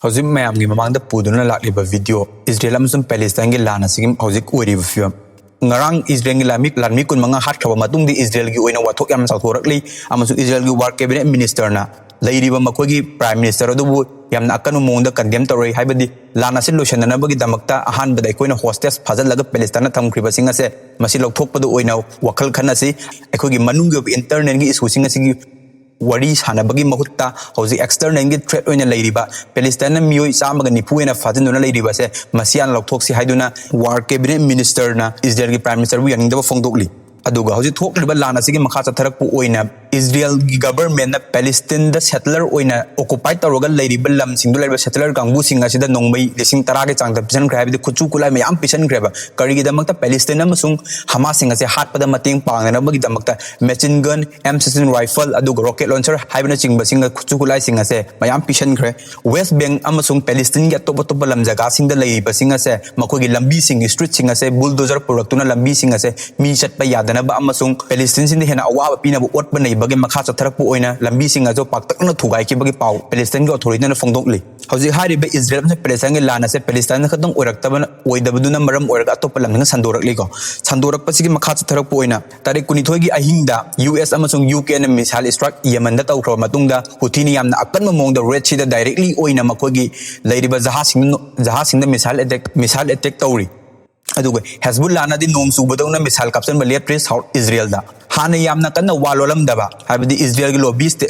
Hojik mayamgi mamangda puduna lakliba video Israel amsung Palestine gi lana sigim hojik uiriba film ngarang Israel gi lami kun manga hat khaba matung di Israel gi oina wathok yam sauthorakli amasung Israel gi war cabinet minister na leiriba makogi prime minister adubu yamna akanu mongda condemn tawrei haibadi lana sin loshana bagi damakta ahan badai koina hostes phajal laga Palestine thamkhriba singa se masi lokthokpadu oina wakhal khanasi ekhogi manunggi internet gi issue singa sigi wari sanabagi mahutta hoji external ngi threat oina leiriba Palestine miyoi chamaga nipuena fajinduna leiriba se masian lokthoksi haiduna war cabinet minister na Israel gi prime minister bu yaningdaba fongdokli aduga hoji thokliba lana sigi makha chatharakpu oina Israel gi government na Palestine da settler oina occupy tawroga leiriba lam singdu leiriba settler kangbu singa sida nongbai lesing tara ge changda pisan khra bi khuchu kulai mayam pisan khra ba kari gi damakta Palestine amasung Hamas singa se hat pada mating pangna bagi damakta machine gun M16 rifle aduga rocket launcher haibna chingba singa khuchu kulai singa se mayam pisan khra West Bank amasung Palestine gi top top lam jaga singda leiriba singa se makogi lambi sing street singa se bulldozer produktuna lambi singa se mi chatpa yadana ba amasung Palestine sin hena awa pina bu ot banai bagi makha chatharakpu oina lambi singa jo paktakna thugai ki bagi pau Palestine gi authority na fongdokli hoji hari be Israel se Palestine gi lana se Palestine khatong oiraktabana oidabuduna maram oiraga atop lamna sandorakli ko sandorak pasigi makha chatharakpu oina tarik kunithoi gi ahingda US amasung UK na missile strike Yemen da tawkhro matungda Houthi yamna akanma mongda Red Sea da directly oina makogi leiriba jahasing da missile attack tawri aduga Hezbollah na di nom subadona missile caption ba left South Israel da hana yamna kanna walolam daba habidi Israel gi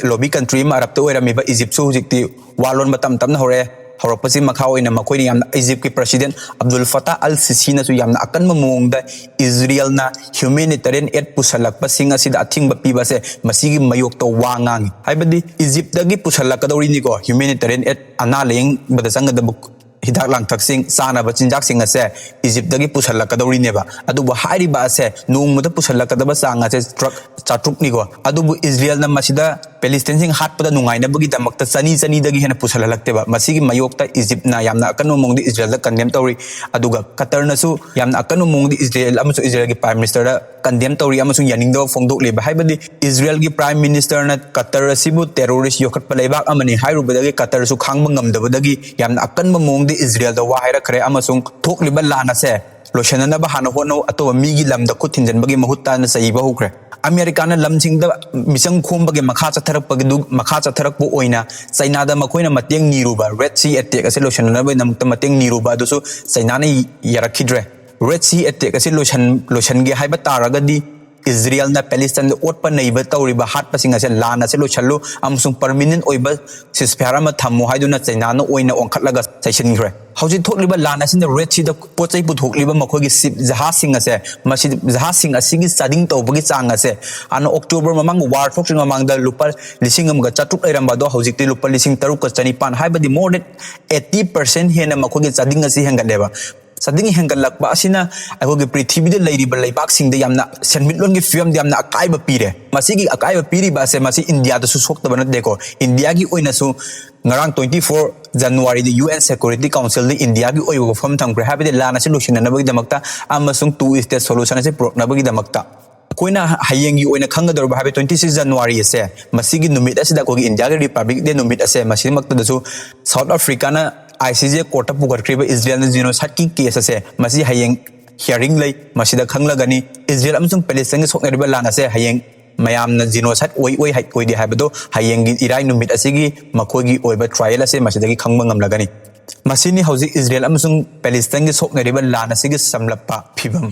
lobby country ma arab to oirami ba Egypt su jikti walon matam tamna hore horopasi makha oina makoi yamna Egypt ki president Abdul Fattah al-Sisi na su yamna akanma mongda Israel na humanitarian aid pusalak pasinga sida athing ba piba se masigi mayok to wangang habidi Egypt da gi pusalak kadori ni ko humanitarian aid ana leng bada sanga da hidak lang taksing sana ba chinjak singa se Egypt dagi pusalla kadawri neba adubu hairi ba se nungmuda pusalla kadaba sanga se truck chatruk ni go adubu Israel na masida Palestine sing hat pada nungai na bagi damakta sani dagi hena pusalla lakte ba masigi mayokta Egypt na yamna akanu mongdi Israel da condemn tawri aduga Qatar na su yamna akanu mongdi Israel amasu Israel gi prime minister da condemn tawri amasu yaning do fongdok leba haibadi Israel gi prime minister na Qatar asibu terrorist yokat palebak amani hairu badagi Qatar su khangba ngamdabadagi yamna akanba mongdi Israel da wahira khare amasung thokliba lana se loshana ba hana hono ato migi lamda kuthinjan bagi mahutta na sai ba hukre America na lamsing da misang khom bagi makha chatharak bu oina China da makoina mateng niruba Red Sea attack ase loshana ba namta mateng niruba do so China na yarakhidre Red Sea attack ase loshan ge haiba taraga di Israel na Palestine da otpa neiba tawriba hat pasinga se lana se lo challu amsung permanent oiba ceasefire ma thammo haiduna China na oina onkhatlaga session khre hauji thokliba lana sin da Red Sea da pochai pu thokliba makhogi ship jahasing ase masi jahasing asigi sading tawbagi chang ase ana October mamang war thokring mamang da lupa lisingam ga chatuk airamba do hauji ti lupa lising taruk ka chanipan haibadi more than 80% hena makhogi chading ase hengaleba sading hengalakba asina agogi prithibida leiriba leibak singda yamna senmitlon gi film yamna akaiba pire masigi akaiba piri ba se masi India da su sokta bana deko India gi oina su ngarang 24 January the UN Security Council the India gi oigo form thangre habide lana solution na bagi damakta amasung two state solution se pro na bagi damakta koina hayengi oina khangador ba habe 26 January ase masigi numit asida ko gi India gi Republic de numit ase masi makta da su South Africa na ICJ court pugarkriba Israel na genocide ki case ase masi hayeng hearing lay masida khanglagani Israel amsung Palestine sokneriba lana se hayeng mayam na genocide oi hai koidi habado hayeng irai numit asigi makogi oiba trial ase masida gi khangba ngamlagani masini hauji Israel amsung Palestine sokneriba lana sigi samlappa phibam